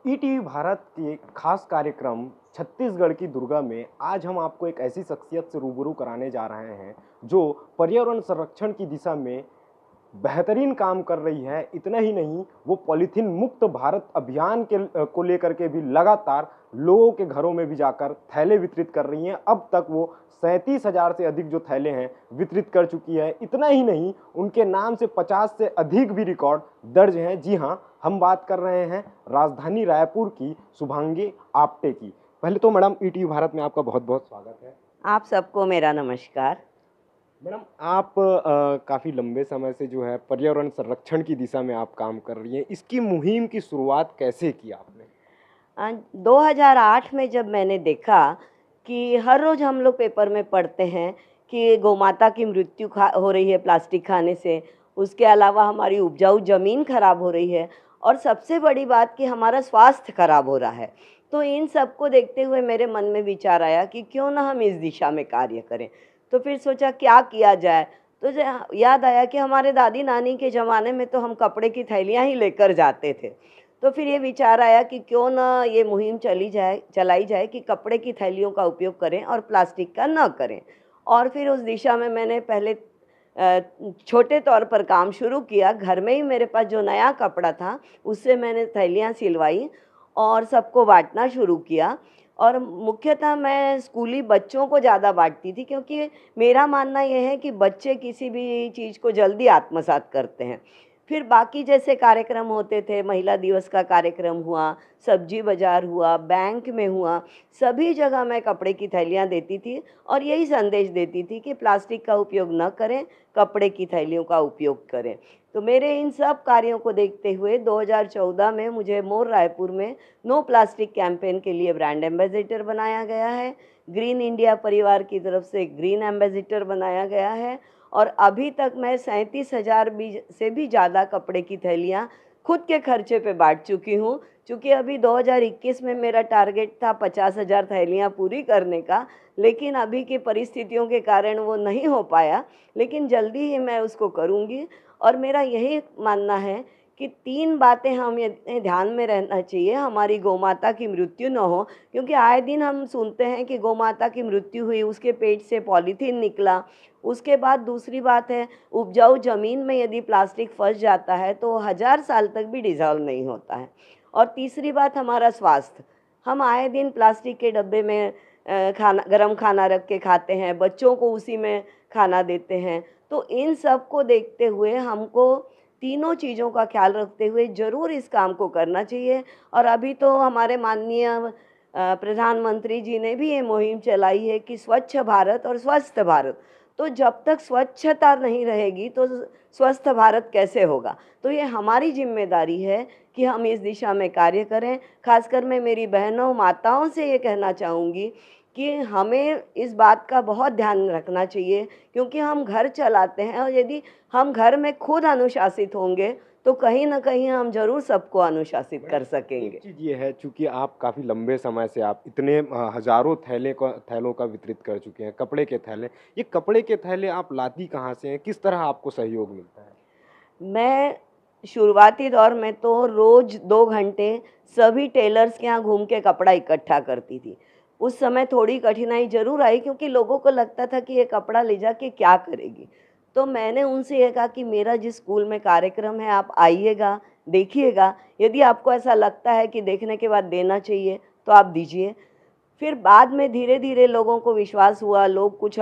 ETV Bharat के खास कार्यक्रम छत्तीसगढ़ की दुर्गा में आज हम आपको एक ऐसी शख्सियत से रूबरू कराने जा रहे हैं जो पर्यावरण संरक्षण की दिशा में बेहतरीन काम कर रही है। इतना ही नहीं, वो पॉलीथीन मुक्त भारत अभियान को लेकर के भी लगातार लोगों के घरों में भी जाकर थैले वितरित कर रही हैं। अब तक वो 37,000 से अधिक जो थैले हैं वितरित कर चुकी है। इतना ही नहीं, उनके नाम से 50 से अधिक भी रिकॉर्ड दर्ज हैं। जी हाँ, हम बात कर रहे हैं राजधानी रायपुर की शुभांगी आप्टे की। पहले तो मैडम, ईटीवी भारत में आपका बहुत बहुत स्वागत है। आप सबको मेरा नमस्कार। मैडम, आप काफ़ी लंबे समय से जो है पर्यावरण संरक्षण की दिशा में आप काम कर रही हैं। इसकी मुहिम की शुरुआत कैसे की आपने? 2008 में जब मैंने देखा कि हर रोज़ हम लोग पेपर में पढ़ते हैं कि गौमाता की मृत्यु हो रही है प्लास्टिक खाने से, उसके अलावा हमारी उपजाऊ ज़मीन खराब हो रही है और सबसे बड़ी बात कि हमारा स्वास्थ्य खराब हो रहा है। तो इन सब को देखते हुए मेरे मन में विचार आया कि क्यों ना हम इस दिशा में कार्य करें। तो फिर सोचा क्या किया जाए। तो याद आया कि हमारे दादी नानी के ज़माने में तो हम कपड़े की थैलियाँ ही लेकर जाते थे। तो फिर ये विचार आया कि क्यों ना ये मुहिम चलाई जाए कि कपड़े की थैलियों का उपयोग करें और प्लास्टिक का न करें। और फिर उस दिशा में मैंने पहले छोटे तौर पर काम शुरू किया। घर में ही मेरे पास जो नया कपड़ा था उससे मैंने थैलियाँ सिलवाई और सबको बांटना शुरू किया। और मुख्यतः मैं स्कूली बच्चों को ज़्यादा बांटती थी, क्योंकि मेरा मानना यह है कि बच्चे किसी भी चीज़ को जल्दी आत्मसात करते हैं। फिर बाकी जैसे कार्यक्रम होते थे, महिला दिवस का कार्यक्रम हुआ, सब्जी बाज़ार हुआ, बैंक में हुआ, सभी जगह मैं कपड़े की थैलियाँ देती थी और यही संदेश देती थी कि प्लास्टिक का उपयोग न करें, कपड़े की थैलियों का उपयोग करें। तो मेरे इन सब कार्यों को देखते हुए 2014 में मुझे मोर रायपुर में नो प्लास्टिक कैंपेन के लिए ब्रांड एम्बेसडर बनाया गया है। ग्रीन इंडिया परिवार की तरफ से ग्रीन एम्बेसडर बनाया गया है और अभी तक मैं 37,000 से भी ज़्यादा कपड़े की थैलियाँ खुद के खर्चे पे बांट चुकी हूँ। चूँकि अभी 2021 में मेरा टारगेट था 50,000 थैलियाँ पूरी करने का, लेकिन अभी की परिस्थितियों के कारण वो नहीं हो पाया, लेकिन जल्दी ही मैं उसको करूँगी। और मेरा यही मानना है कि 3 बातें हमें ध्यान में रहना चाहिए, हमारी गौमाता की मृत्यु न हो, क्योंकि आए दिन हम सुनते हैं कि गौमाता की मृत्यु हुई, उसके पेट से पॉलीथीन निकला। उसके बाद दूसरी बात है, उपजाऊ ज़मीन में यदि प्लास्टिक फंस जाता है तो 1000 साल तक भी डिज़ॉल्व नहीं होता है। और तीसरी बात हमारा स्वास्थ्य। हम आए दिन प्लास्टिक के डब्बे में गरम खाना रख के खाते हैं, बच्चों को उसी में खाना देते हैं। तो इन सब को देखते हुए हमको तीनों चीज़ों का ख्याल रखते हुए ज़रूर इस काम को करना चाहिए। और अभी तो हमारे माननीय प्रधानमंत्री जी ने भी ये मुहिम चलाई है कि स्वच्छ भारत और स्वस्थ भारत। तो जब तक स्वच्छता नहीं रहेगी तो स्वस्थ भारत कैसे होगा। तो ये हमारी जिम्मेदारी है कि हम इस दिशा में कार्य करें। खासकर मैं मेरी बहनों माताओं से ये कहना चाहूँगी कि हमें इस बात का बहुत ध्यान रखना चाहिए, क्योंकि हम घर चलाते हैं और यदि हम घर में खुद अनुशासित होंगे तो कहीं ना कहीं हम जरूर सबको अनुशासित कर एक सकेंगे। चीज़ ये है, चूंकि आप काफ़ी लंबे समय से आप इतने हजारों थैलों का वितरित कर चुके हैं, कपड़े के थैले। ये कपड़े के थैले आप लाती कहाँ से हैं? किस तरह आपको सहयोग मिलता है? मैं शुरुआती दौर में तो रोज़ 2 घंटे सभी टेलर्स के यहाँ घूम के कपड़ा इकट्ठा करती थी। उस समय थोड़ी कठिनाई ज़रूर आई, क्योंकि लोगों को लगता था कि ये कपड़ा ले जाके क्या करेगी। तो मैंने उनसे ये कहा कि मेरा जिस स्कूल में कार्यक्रम है आप आइएगा, देखिएगा, यदि आपको ऐसा लगता है कि देखने के बाद देना चाहिए तो आप दीजिए। फिर बाद में धीरे धीरे लोगों को विश्वास हुआ, लोग कुछ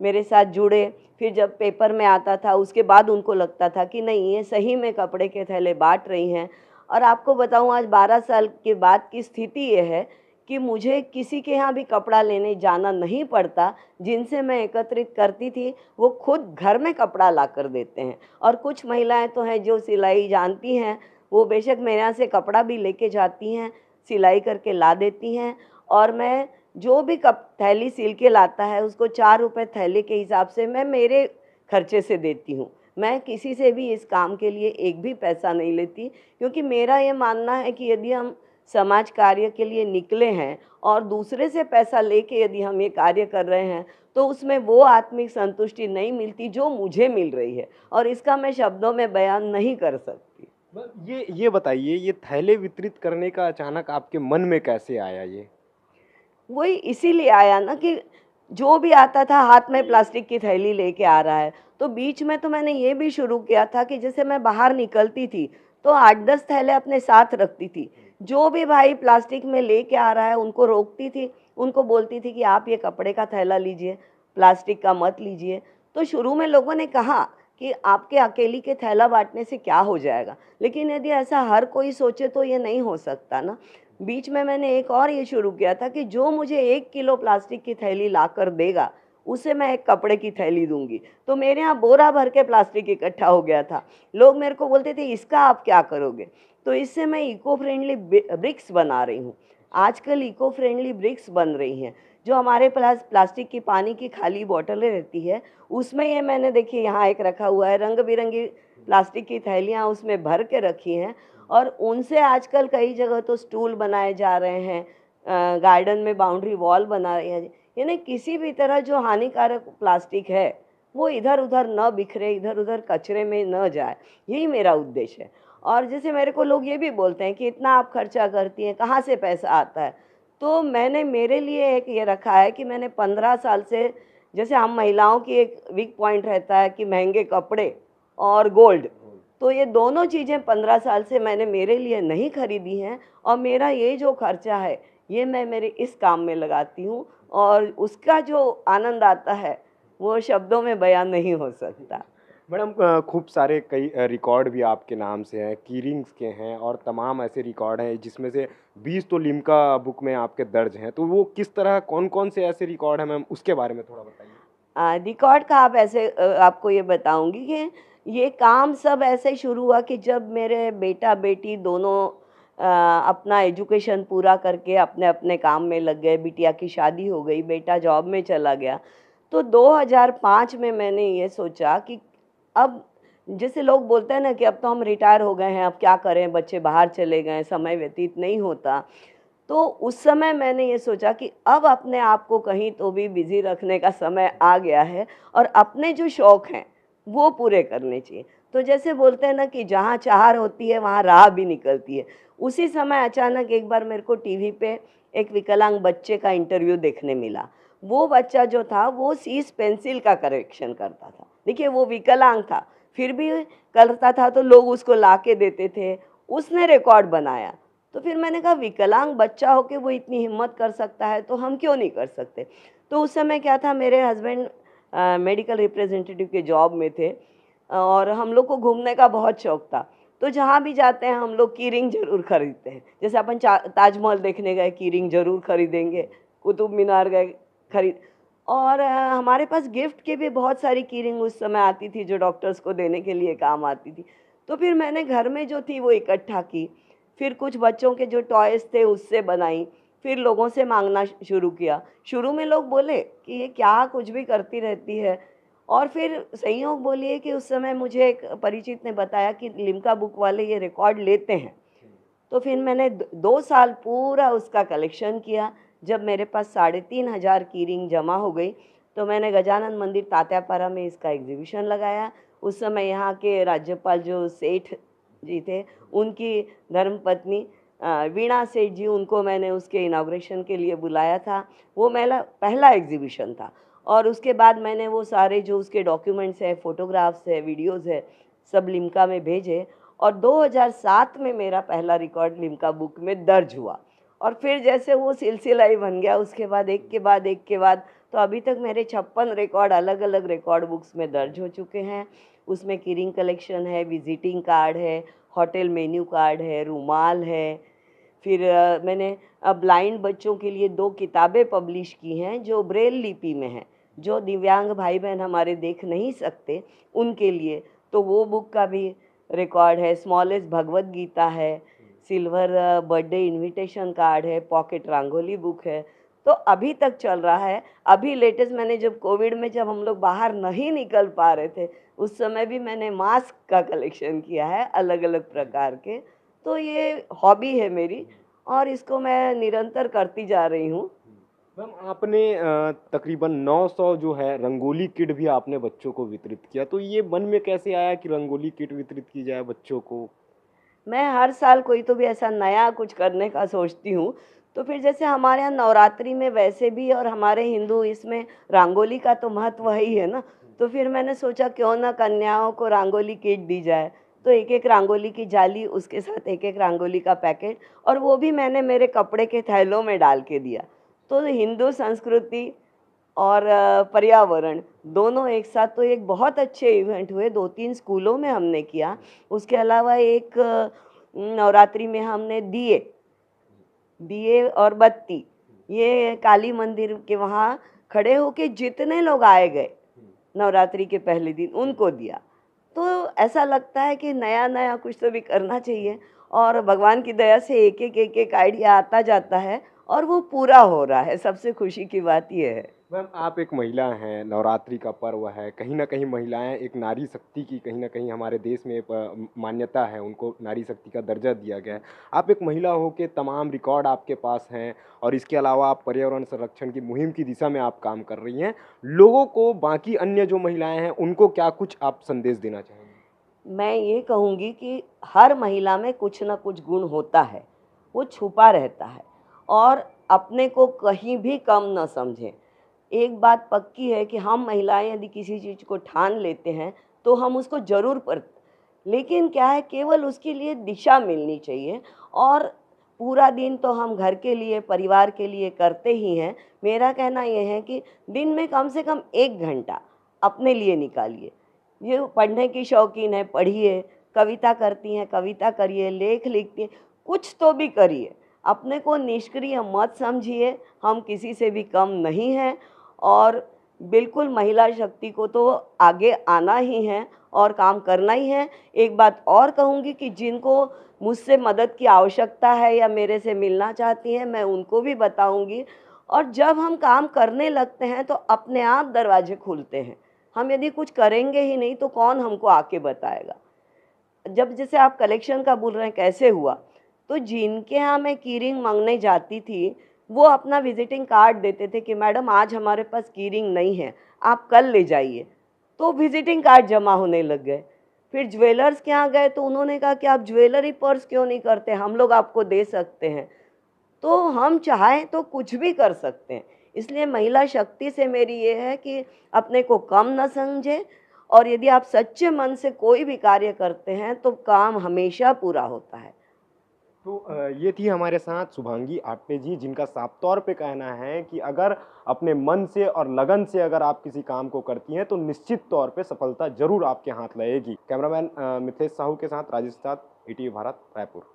मेरे साथ जुड़े। फिर जब पेपर में आता था उसके बाद उनको लगता था कि नहीं, ये सही में कपड़े के थैले बांट रही हैं। और आपको बताऊं, आज 12 साल के बाद की स्थिति ये है कि मुझे किसी के यहाँ भी कपड़ा लेने जाना नहीं पड़ता। जिनसे मैं एकत्रित करती थी वो खुद घर में कपड़ा ला कर देते हैं। और कुछ महिलाएं तो हैं जो सिलाई जानती हैं, वो बेशक मेरे यहाँ से कपड़ा भी लेके जाती हैं, सिलाई करके ला देती हैं। और मैं जो भी कप थैली सिल के लाता है उसको 4 रुपये थैली के हिसाब से मैं मेरे खर्चे से देती हूँ। मैं किसी से भी इस काम के लिए एक भी पैसा नहीं लेती, क्योंकि मेरा ये मानना है कि यदि हम समाज कार्य के लिए निकले हैं और दूसरे से पैसा लेके यदि हम ये कार्य कर रहे हैं तो उसमें वो आत्मिक संतुष्टि नहीं मिलती जो मुझे मिल रही है, और इसका मैं शब्दों में बयान नहीं कर सकती। ये बताइए, ये थैले वितरित करने का अचानक आपके मन में कैसे आया ये? वही इसीलिए आया ना कि जो भी आता था हाथ में प्लास्टिक की थैली लेके आ रहा है। तो बीच में तो मैंने ये भी शुरू किया था कि जैसे मैं बाहर निकलती थी तो 8-10 थैले अपने साथ रखती थी। जो भी भाई प्लास्टिक में लेके आ रहा है उनको रोकती थी, उनको बोलती थी कि आप ये कपड़े का थैला लीजिए, प्लास्टिक का मत लीजिए। तो शुरू में लोगों ने कहा कि आपके अकेली के थैला बाँटने से क्या हो जाएगा? लेकिन यदि ऐसा हर कोई सोचे तो ये नहीं हो सकता ना। बीच में मैंने एक और ये शुरू किया था कि जो मुझे 1 किलो प्लास्टिक की थैली लाकर देगा, उसे मैं 1 कपड़े की थैली दूँगी। तो मेरे यहाँ बोरा भर के प्लास्टिक इकट्ठा हो गया था। लोग मेरे को बोलते थे इसका आप क्या करोगे? तो इससे मैं इको फ्रेंडली ब्रिक्स बना रही हूँ। आजकल इको फ्रेंडली ब्रिक्स बन रही हैं, जो हमारे प्लास्टिक की पानी की खाली बॉटलें रहती है, उसमें ये मैंने देखिए यहाँ एक रखा हुआ है, रंग-बिरंगी प्लास्टिक की थैलियाँ उसमें भर के रखी हैं और उनसे आजकल कई जगह तो स्टूल बनाए जा रहे हैं, गार्डन में बाउंड्री वॉल बना रहे हैं। यानी किसी भी तरह जो हानिकारक प्लास्टिक है, वो इधर-उधर न बिखरे, इधर-उधर कचरे में न जाए, यही मेरा उद्देश्य है। और जैसे मेरे को लोग ये भी बोलते हैं कि इतना आप खर्चा करती हैं, कहाँ से पैसा आता है? तो मैंने मेरे लिए एक ये रखा है कि मैंने 15 साल से, जैसे हम महिलाओं की एक वीक पॉइंट रहता है कि महँगे कपड़े और गोल्ड, तो ये दोनों चीज़ें 15 साल से मैंने मेरे लिए नहीं खरीदी हैं और मेरा ये जो खर्चा है, ये मैं मेरे इस काम में लगाती हूँ और उसका जो आनंद आता है, वो शब्दों में बयान नहीं हो सकता। मैडम खूब सारे कई रिकॉर्ड भी आपके नाम से हैं, कीरिंग्स के हैं और तमाम ऐसे रिकॉर्ड हैं जिसमें से 20 तो लिम्का बुक में आपके दर्ज हैं। तो वो किस तरह कौन-कौन से ऐसे रिकॉर्ड हैं मैम, उसके बारे में थोड़ा बताइए? रिकॉर्ड का आप ऐसे आपको ये बताऊँगी कि ये काम सब ऐसे शुरू हुआ कि जब मेरे बेटा-बेटी दोनों अपना एजुकेशन पूरा करके अपने-अपने काम में लग गए, बिटिया की शादी हो गई, बेटा जॉब में चला गया। तो 2005 में मैंने ये सोचा कि अब जैसे लोग बोलते हैं ना कि अब तो हम रिटायर हो गए हैं, अब क्या करें, बच्चे बाहर चले गए, समय व्यतीत नहीं होता। तो उस समय मैंने ये सोचा कि अब अपने आप को कहीं तो भी बिज़ी रखने का समय आ गया है और अपने जो शौक हैं, वो पूरे करने चाहिए। तो जैसे बोलते हैं ना कि जहाँ चाह होती है, वहाँ राह भी निकलती है। उसी समय अचानक एक बार मेरे को टीवी पे एक विकलांग बच्चे का इंटरव्यू देखने मिला। वो बच्चा जो था, वो सीज़ पेंसिल का करेक्शन करता था। देखिए, वो विकलांग था, फिर भी करता था तो लोग उसको ला के देते थे। उसने रिकॉर्ड बनाया। तो फिर मैंने कहा विकलांग बच्चा हो के वो इतनी हिम्मत कर सकता है तो हम क्यों नहीं कर सकते। तो उस समय क्या था, मेरे हस्बैंड मेडिकल रिप्रेजेंटेटिव के जॉब में थे और हम लोग को घूमने का बहुत शौक था। तो जहाँ भी जाते हैं हम लोग की रिंग ज़रूर खरीदते हैं। जैसे अपन ताजमहल देखने गए, की रिंग ज़रूर खरीदेंगे, कुतुब मीनार गए, खरीद। और हमारे पास गिफ्ट की भी बहुत सारी की रिंग उस समय आती थी जो डॉक्टर्स को देने के लिए काम आती थी। तो फिर मैंने घर में जो थी वो इकट्ठा की, फिर कुछ बच्चों के जो टॉयज़ थे उससे बनाई, फिर लोगों से माँगना शुरू किया। शुरू में लोग बोले कि ये क्या कुछ भी करती रहती है, और फिर संयोग बोलिए कि उस समय मुझे एक परिचित ने बताया कि लिम्का बुक वाले ये रिकॉर्ड लेते हैं। तो फिर मैंने 2 साल पूरा उसका कलेक्शन किया। जब मेरे पास 3,500 की रिंग जमा हो गई, तो मैंने गजानन मंदिर तात्यापारा में इसका एग्ज़िबिशन लगाया। उस समय यहाँ के राज्यपाल जो सेठ जी थे, उनकी धर्मपत्नी वीणा सेठ जी, उनको मैंने उसके इनॉग्रेशन के लिए बुलाया था। वो मेरा पहला एग्ज़िबिशन था और उसके बाद मैंने वो सारे जो उसके डॉक्यूमेंट्स हैं, फ़ोटोग्राफ्स हैं, वीडियोज़ हैं, सब लिम्का में भेजे और 2007 में मेरा पहला रिकॉर्ड लिम्का बुक में दर्ज हुआ। और फिर जैसे वो सिलसिला ही बन गया, उसके बाद एक के बाद एक के बाद, तो अभी तक मेरे 56 रिकॉर्ड अलग-अलग रिकॉर्ड बुक्स में दर्ज हो चुके हैं। उसमें कीरिंग कलेक्शन है, विजिटिंग कार्ड है, होटल मेन्यू कार्ड है, रुमाल है। फिर मैंने ब्लाइंड बच्चों के लिए 2 किताबें पब्लिश की हैं जो ब्रेल लिपि में हैं, जो दिव्यांग भाई-बहन हमारे देख नहीं सकते, उनके लिए। तो वो बुक का भी रिकॉर्ड है। स्मॉलेस्ट भगवद गीता है, सिल्वर बर्थडे इनविटेशन कार्ड है, पॉकेट रंगोली बुक है। तो अभी तक चल रहा है। अभी लेटेस्ट मैंने जब कोविड में जब हम लोग बाहर नहीं निकल पा रहे थे, उस समय भी मैंने मास्क का कलेक्शन किया है अलग-अलग प्रकार के। तो ये हॉबी है मेरी और इसको मैं निरंतर करती जा रही हूँ। मैम आपने तकरीबन 900 जो है रंगोली किट भी आपने बच्चों को वितरित किया, तो ये मन में कैसे आया कि रंगोली किट वितरित की जाए बच्चों को? मैं हर साल कोई तो भी ऐसा नया कुछ करने का सोचती हूँ। तो फिर जैसे हमारे यहाँ नवरात्रि में वैसे भी और हमारे हिंदू इसमें रंगोली का तो महत्व है ही है ना। तो फिर मैंने सोचा क्यों ना कन्याओं को रंगोली किट दी जाए। तो एक एक रंगोली की जाली, उसके साथ एक एक रंगोली का पैकेट, और वो भी मैंने मेरे कपड़े के थैलों में डाल के दिया। तो हिंदू संस्कृति और पर्यावरण दोनों एक साथ, तो एक बहुत अच्छे इवेंट हुए। 2-3 स्कूलों में हमने किया। उसके अलावा एक नवरात्रि में हमने दिए दिए और बत्ती, ये काली मंदिर के वहाँ खड़े होके जितने लोग आए गए नवरात्रि के पहले दिन उनको दिया। तो ऐसा लगता है कि नया नया कुछ तो भी करना चाहिए, और भगवान की दया से एक एक आइडिया आता जाता है और वो पूरा हो रहा है। सबसे खुशी की बात ये है। मैम, आप एक महिला हैं, नवरात्रि का पर्व है, कहीं न कहीं महिलाएँ एक नारी शक्ति की कहीं न कहीं हमारे देश में मान्यता है, उनको नारी शक्ति का दर्जा दिया गया है। आप एक महिला हो के तमाम रिकॉर्ड आपके पास हैं और इसके अलावा आप पर्यावरण संरक्षण की मुहिम की दिशा में आप काम कर रही हैं। लोगों को, बाकी अन्य जो महिलाएँ हैं, उनको क्या कुछ आप संदेश देना चाहेंगी? मैं ये कहूँगी कि हर महिला में कुछ ना कुछ गुण होता है, वो छुपा रहता है, और अपने को कहीं भी कम न समझें। एक बात पक्की है कि हम महिलाएं यदि किसी चीज़ को ठान लेते हैं तो हम उसको ज़रूर पर, लेकिन क्या है, केवल उसके लिए दिशा मिलनी चाहिए। और पूरा दिन तो हम घर के लिए, परिवार के लिए करते ही हैं। मेरा कहना यह है कि दिन में कम से कम 1 घंटा अपने लिए निकालिए। ये पढ़ने की शौकीन है, पढ़िए। कविता करती हैं, कविता करिए। लेख लिखती हैं, कुछ तो भी करिए। अपने को निष्क्रिय मत समझिए। हम किसी से भी कम नहीं हैं, और बिल्कुल महिला शक्ति को तो आगे आना ही है और काम करना ही है। एक बात और कहूँगी कि जिनको मुझसे मदद की आवश्यकता है या मेरे से मिलना चाहती हैं, मैं उनको भी बताऊँगी। और जब हम काम करने लगते हैं तो अपने आप दरवाजे खुलते हैं। हम यदि कुछ करेंगे ही नहीं तो कौन हमको आके बताएगा। जब जैसे आप कलेक्शन का बोल रहे हैं कैसे हुआ, तो जिनके यहाँ मैं कीरिंग मांगने जाती थी, वो अपना विजिटिंग कार्ड देते थे कि मैडम आज हमारे पास कीरिंग नहीं है, आप कल ले जाइए। तो विजिटिंग कार्ड जमा होने लग गए। फिर ज्वेलर्स के यहाँ गए तो उन्होंने कहा कि आप ज्वेलरी पर्स क्यों नहीं करते, हम लोग आपको दे सकते हैं। तो हम चाहें तो कुछ भी कर सकते हैं। इसलिए महिला शक्ति से मेरी ये है कि अपने को कम न समझें, और यदि आप सच्चे मन से कोई भी कार्य करते हैं तो काम हमेशा पूरा होता है। तो ये थी हमारे साथ शुभांगी आप्टे जी, जिनका साफ तौर पे कहना है कि अगर अपने मन से और लगन से अगर आप किसी काम को करती हैं तो निश्चित तौर पे सफलता ज़रूर आपके हाथ लगेगी। कैमरामैन मिथिलेश साहू के साथ राजेश साथ, ईटीवी भारत, रायपुर।